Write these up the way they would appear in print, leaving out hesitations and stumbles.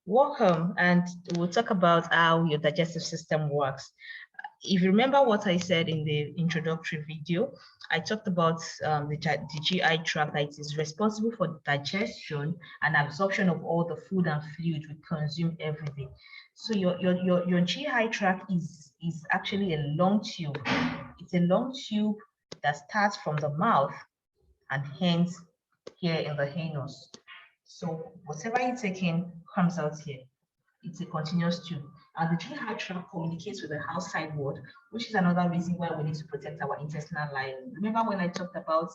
Welcome, and we'll talk about how your digestive system works. If you remember what I said in the introductory video, I talked about the GI tract that is responsible for digestion and absorption of all the food and fluid we consume every day. So your GI tract is actually a long tube. It's a long tube that starts from the mouth and ends here in the anus. So whatever you take in comes out here. It's a continuous tube. And the GI tract communicates with the outside world, which is another reason why we need to protect our intestinal lining. Remember when I talked about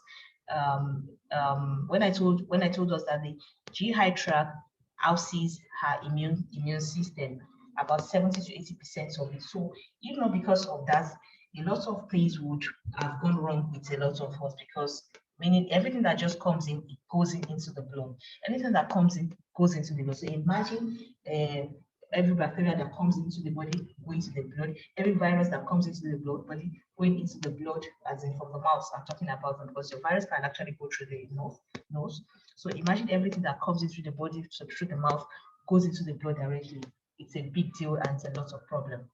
when I told us that the GI tract houses her immune system, about 70 to 80% of it. So if not because of that, a lot of things would have gone wrong with a lot of us, because meaning everything that just comes in, it goes into the blood. Anything that comes in goes into the blood. So imagine every bacteria that comes into the body going to the blood, every virus that comes into the blood body going into the blood, as in from the mouth. I'm talking about them, because your virus can actually go through the nose. So imagine everything that comes into the body, so through the mouth, goes into the blood directly. It's a big deal and it's a lot of problem.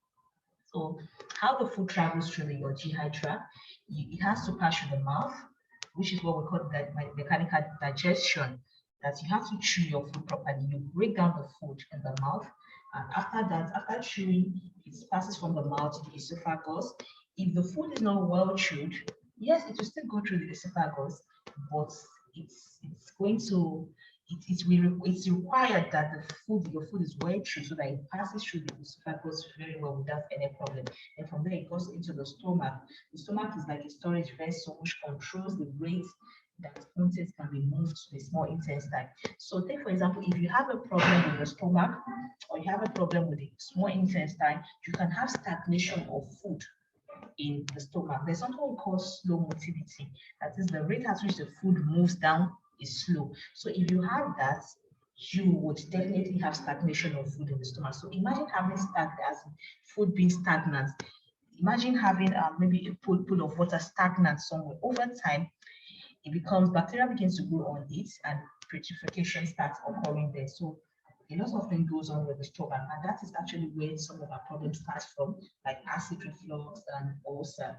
So how the food travels through your GI tract, it has to pass through the mouth, which is what we call that mechanical digestion, that you have to chew your food properly. You break down the food in the mouth, and after that, after chewing, it passes from the mouth to the esophagus. If the food is not well chewed, yes, it will still go through the esophagus, but it's going to it's required that your food is well chewed, so that it passes through the esophagus very well without any problem. And from there, it goes into the stomach. The stomach is like a storage vessel which controls the rate that contents can be moved to the small intestine. So take, for example, if you have a problem with the stomach, or you have a problem with the small intestine, you can have stagnation of food in the stomach. There's something we call slow motility. That is, the rate at which the food moves down is slow. So if you have that, you would definitely have stagnation of food in the stomach. So imagine having food being stagnant. Imagine having maybe a pool of water stagnant somewhere. Over time, it becomes, bacteria begins to grow on it, and putrefaction starts occurring there. So a lot of things goes on with the stomach, and that is actually where some of our problems start from, like acid reflux and ulcer,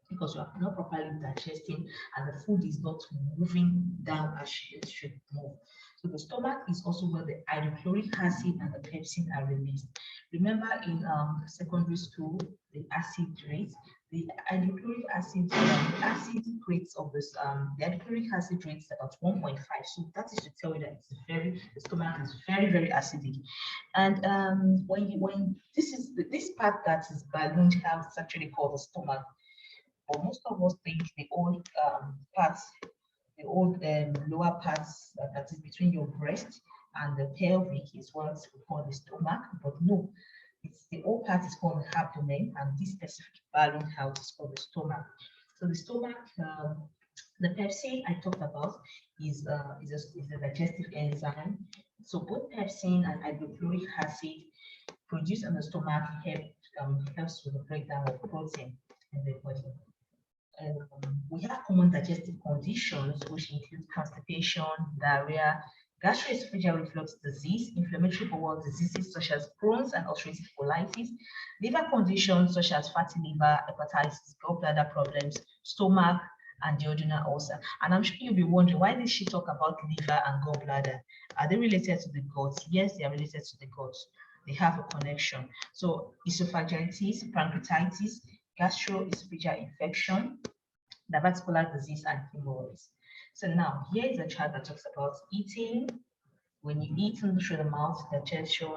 because you are not properly digesting and the food is not moving down as it should move. So the stomach is also where the hydrochloric acid and the pepsin are released. Remember in secondary school, the acid rate, the hydrochloric acid, the acid rates of this, the hydrochloric acid rate is about 1.5. So that is to tell you that the stomach is very, very acidic. And when this part that is ballooned out is actually called the stomach. But most of us think the old parts, the old lower parts that is between your breast and the pelvic is what we call the stomach. But no, it's the old part is called the abdomen, and this specific balloon house is called the stomach. So the stomach, the pepsin I talked about is a digestive enzyme. So both pepsin and hydrochloric acid produced in the stomach helps with the breakdown of protein in the body. We have common digestive conditions, which include constipation, diarrhea, gastroesophageal reflux disease, inflammatory bowel diseases such as Crohn's and ulcerative colitis, liver conditions such as fatty liver, hepatitis, gallbladder problems, stomach, and duodenal ulcer. And I'm sure you'll be wondering, why did she talk about liver and gallbladder? Are they related to the gut? Yes, they are related to the gut. They have a connection. So esophagitis, pancreatitis, gastroesophageal infection, diverticular disease, and hemorrhoids. So now here is a chart that talks about eating. When you eat through the mouth, digestion,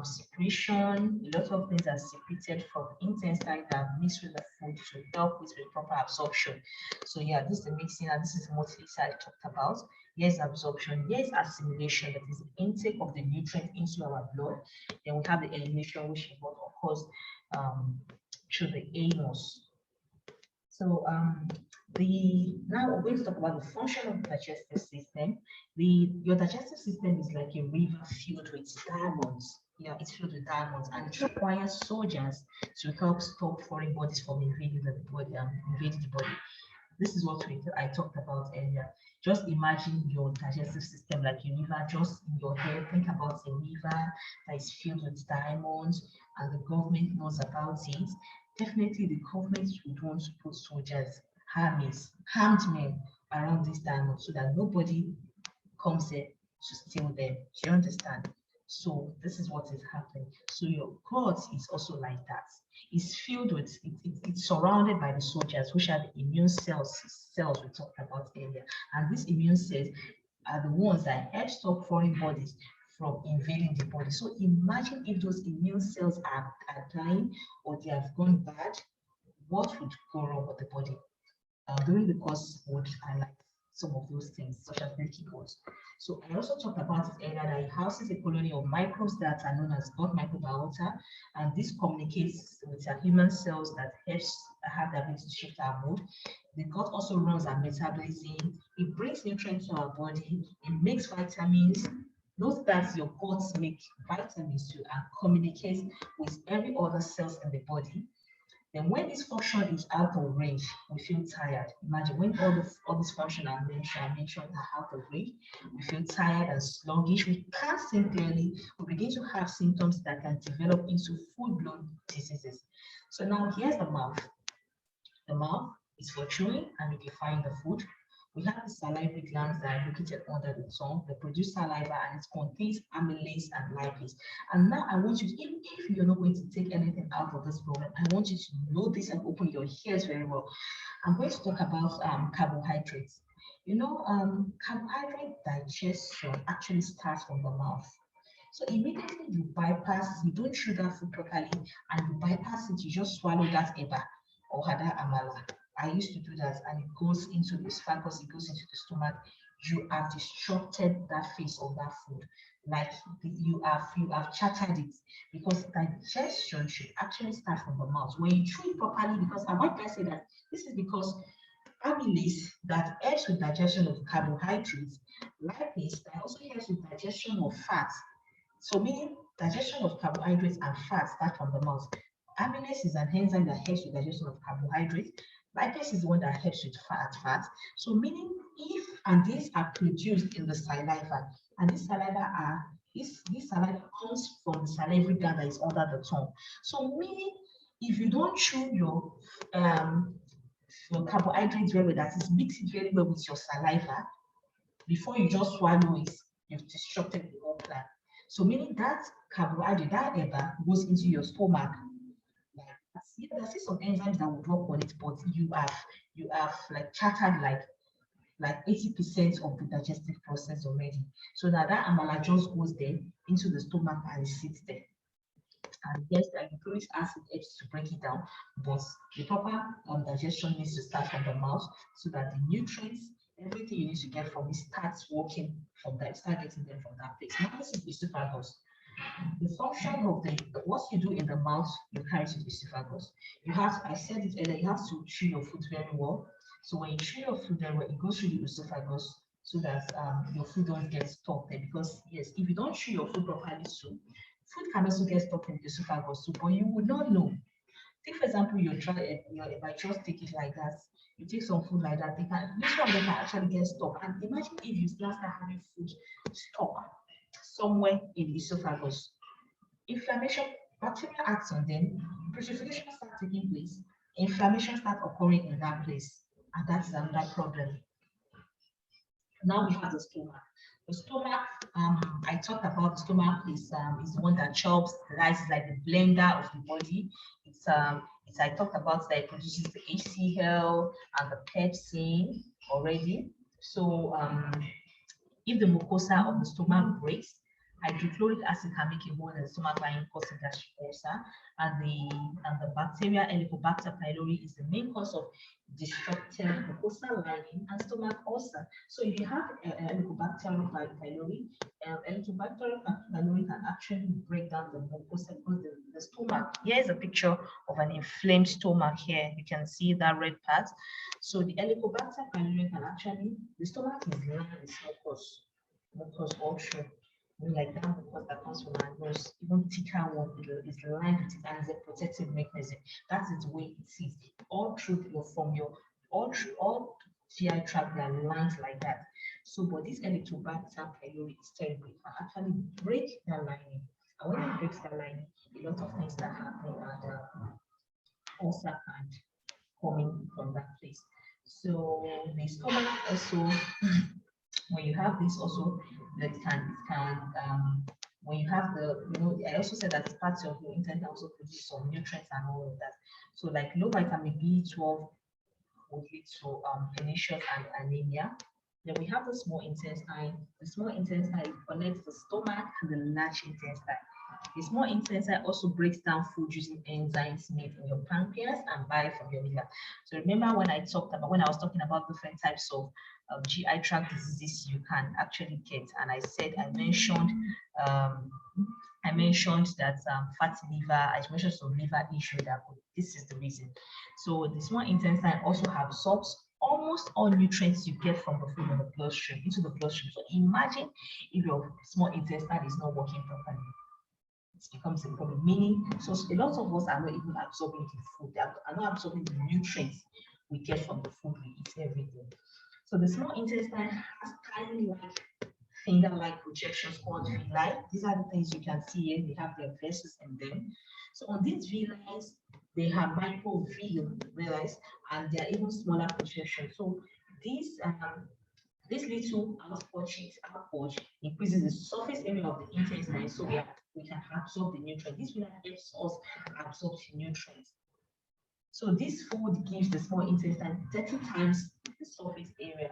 secretion, a lot of things are secreted from intestine that mix with the food to help with the proper absorption. So yeah, this is the mixing, and this is motility I talked about. Here's absorption, here's assimilation, that is the intake of the nutrient into our blood. Then we have the elimination, which is what occurs through the anus. So now we're going to talk about the function of the digestive system. Your digestive system is like a river filled with diamonds. Yeah, it's filled with diamonds, and it requires soldiers to help stop foreign bodies from invading the body. This is what I talked about earlier. Just imagine your digestive system like a river just in your head. Think about a river that is filled with diamonds and the government knows about it. Definitely the government would want to put soldiers, armed men around this diamond so that nobody comes there to steal them. Do you understand? So this is what is happening. So your gut is also like that. It's filled with it's surrounded by the soldiers, which are the immune cells we talked about earlier. And these immune cells are the ones that help stop foreign bodies from invading the body. So imagine if those immune cells are dying or they have gone bad, what would go wrong with the body? During the course would highlight some of those things, such as leaky gut. So I also talked about it earlier that it houses a colony of microbes that are known as gut microbiota, and this communicates with our human cells that helps have the ability to shift our mood. The gut also runs our metabolism. It brings nutrients to our body. It makes vitamins. Note that your guts make vitamins too and communicates with every other cells in the body. Then when this function is out of range, we feel tired. Imagine when all these functions I mentioned are out of range, we feel tired and sluggish. We can't think clearly. We begin to have symptoms that can develop into full-blown diseases. So now here's the mouth. The mouth is for chewing and liquefying the food. We have the salivary glands that are located under the tongue. They produce saliva and it contains amylase and lipase. And now I want you to, even if you're not going to take anything out of this program, I want you to know this and open your ears very well. I'm going to talk about carbohydrates. You know, carbohydrate digestion actually starts from the mouth. So immediately you don't chew that food properly and you bypass it, you just swallow that eba or hada amala. I used to do that and it goes into the esophagus, it goes into the stomach. You have disrupted that phase of that food. Like you have chattered it because digestion should actually start from the mouth. When you chew it properly, because and why do I say that? This is because amylase that helps with digestion of carbohydrates, lipase that also helps with digestion of fat. So meaning digestion of carbohydrates and fat start from the mouth. Amylase is an enzyme that helps with digestion of carbohydrates. Lipase is the one that helps with fat. So meaning if and these are produced in the saliva, and this saliva comes from the salivary gland that is under the tongue. So meaning if you don't chew your carbohydrates very well, that is mix it very well with your saliva before you just swallow it, you've disrupted the whole plan. So meaning that carbohydrate, that ever goes into your stomach. Like there's still some enzymes that will drop on it, but you have like chattered like 80% of the digestive process already. So that amala just goes there into the stomach and it sits there. And yes, the uric acid helps to break it down, but the proper digestion needs to start from the mouth so that the nutrients, everything you need to get from it starts working from that, start getting them from that place. Now this is the esophagus. The function of what you do in the mouth, you carry to the esophagus. You have, I said it earlier, you have to chew your food very well. So when you chew your food very well, it goes through the esophagus so that your food don't get stuck there. Because yes, if you don't chew your food properly, so food can also get stuck in the esophagus too, but you would not know. Take for example, if I just take it like that, you take some food like that, most of them can actually get stuck. And imagine if you start having food stuck somewhere in the esophagus. Inflammation, bacteria acts on them, purification starts taking place, inflammation starts occurring in that place, and that's another problem. Now we have the stomach. The stomach, I talked about the stomach is the one that chops, the rice is like the blender of the body. I talked about that it produces the HCl and the pepsin already. So if the mucosa of the stomach breaks, hydrochloric acid can make a hole in the stomach lining causing gastric ulcer, and the bacteria Helicobacter pylori is the main cause of disrupted mucosal lining and stomach ulcer. So if you have Helicobacter pylori, Helicobacter pylori can actually break down the mucosa because the stomach. Here is a picture of an inflamed stomach. Here you can see that red part. So the Helicobacter pylori can actually, the stomach is lined with mucus also. Like that mucus that comes from our nose, even thicker one is lined with it and is a protective mechanism. That is the way it is. All through all GI tract they are lined like that. So, but this Helicobacter pylori is terrible. It can actually break the lining. And when it breaks the lining, a lot of things that happen and ulcer can coming from that place. So the stomach also, when you have this also, that when you have I also said that it's part of your intestine also produce some nutrients and all of that. So like low vitamin B12 would lead to pernicious and anemia. Then we have the small intestine. The small intestine connects the stomach and the large intestine. The small intestine also breaks down food using enzymes made in your pancreas and bile from your liver. So remember when I was talking about different types of GI tract diseases you can actually get, and I mentioned that fatty liver, I mentioned some liver issue that this is the reason. So the small intestine also absorbs almost all nutrients you get from the food in the bloodstream into the bloodstream. So imagine if your small intestine is not working properly. It becomes a problem. Meaning, so a lot of us are not even absorbing the food, they are not absorbing the nutrients we get from the food we eat every day. So the small intestine has tiny like finger-like projections called villi. These are the things you can see here. They have their vessels in them. So on these villi, they have microvilli, and they are even smaller projections. So these this little outpouch increases the surface area of the intestine, so we can absorb the nutrients. This will helps us absorb the nutrients. So this food gives the small intestine 30 times the surface area.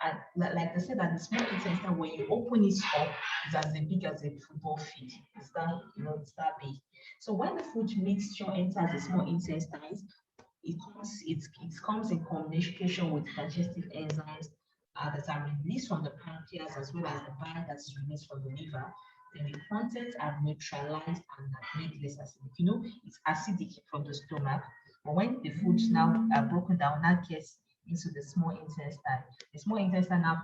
And like I said, that the small intestine, when you open it up, it's as big as a football field. It's that big. So when the food mixture enters the small intestines, it comes in communication with digestive enzymes that are released from the pancreas, as well as the bile that is released from the liver. Then the contents are neutralized and made less acidic. It's acidic from the stomach, but when the foods now are broken down, now gets into the small intestine. The small intestine now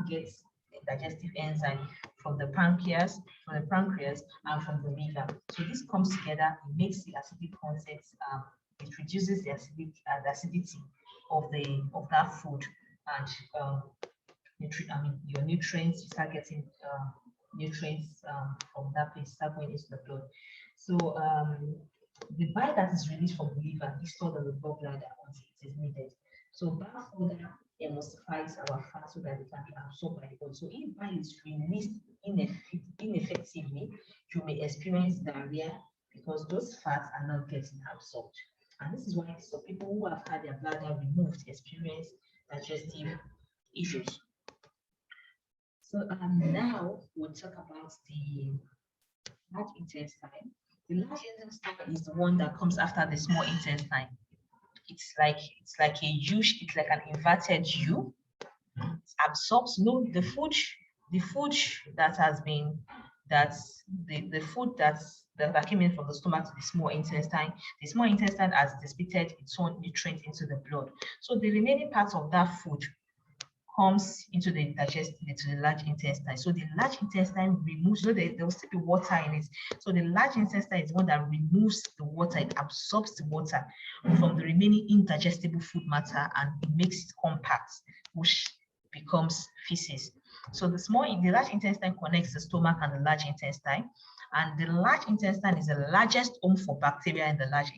gets digestive enzyme from the pancreas, and from the liver. So this comes together, it makes the acidic content, it reduces the acidity of that food, and your nutrients, you start getting nutrients from that place, start going into the blood. So the bile that is released from the liver is stored in the gallbladder until it is needed. So bile further emulsifies our fat so that it can be absorbed by the body. So if bile is released ineffectively, you may experience diarrhea because those fats are not getting absorbed. And this is why some people who have had their bladder removed experience digestive issues. So now we'll talk about the large intestine. The large intestine is the one that comes after the small intestine. It's like a U, it's like an inverted U. It absorbs the food that has been the food that came in from the stomach to the small intestine. The small intestine has dissipated its own nutrients into the blood. So the remaining parts of that food comes into the large intestine. So the large intestine removes, there will still be water in it. So the large intestine is one that removes the water, it absorbs the water from the remaining indigestible food matter, and it makes it compact, which becomes feces. So the large intestine connects the stomach and the large intestine. And the large intestine is the largest home for bacteria in the large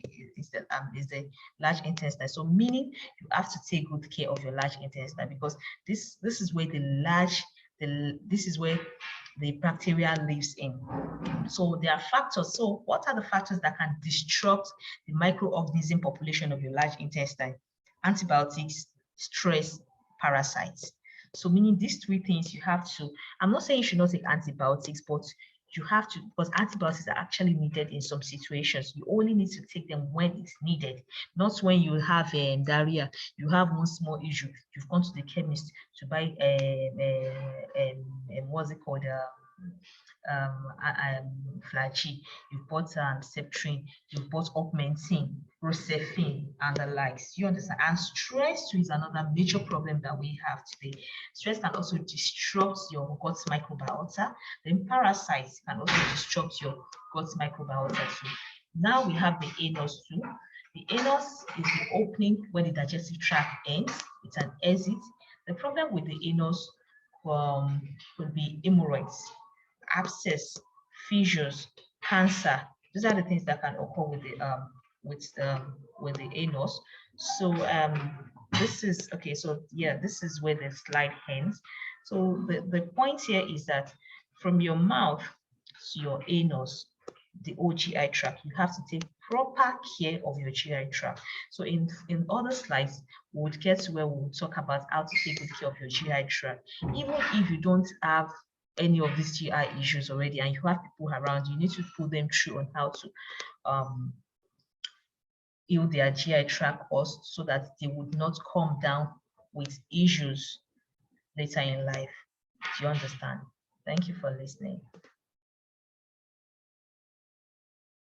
intestine. So meaning you have to take good care of your large intestine, because this is where this is where the bacteria lives in. So there are factors. So what are the factors that can disrupt the microorganism population of your large intestine? Antibiotics, stress, parasites. So meaning these three things you have to, I'm not saying you should not take antibiotics, but you have to, because antibiotics are actually needed in some situations. You only need to take them when it's needed, not when you have diarrhea, you have one small issue, you've gone to the chemist to buy what's it called, flagy, you've bought Septrin, you've bought Augmentin, Rocephin, and the likes. You understand? And stress too is another major problem that we have today. Stress can also disrupt your gut microbiota. Then parasites can also disrupt your gut microbiota too. Now we have the anus too. The anus is the opening where the digestive tract ends. It's an exit. The problem with the anus could be hemorrhoids, abscess, fissures, cancer. These are the things that can occur with the anus. So this is okay. So yeah, this is where the slide ends. So the point here is that from your mouth to your anus, the GI tract, you have to take proper care of your GI tract. So in other slides, we would get to where we'll talk about how to take good care of your GI tract. Even if you don't have any of these GI issues already and you have people around, you need to put them through on how to heal their GI tract first so that they would not come down with issues later in life. Do you understand? Thank you for listening.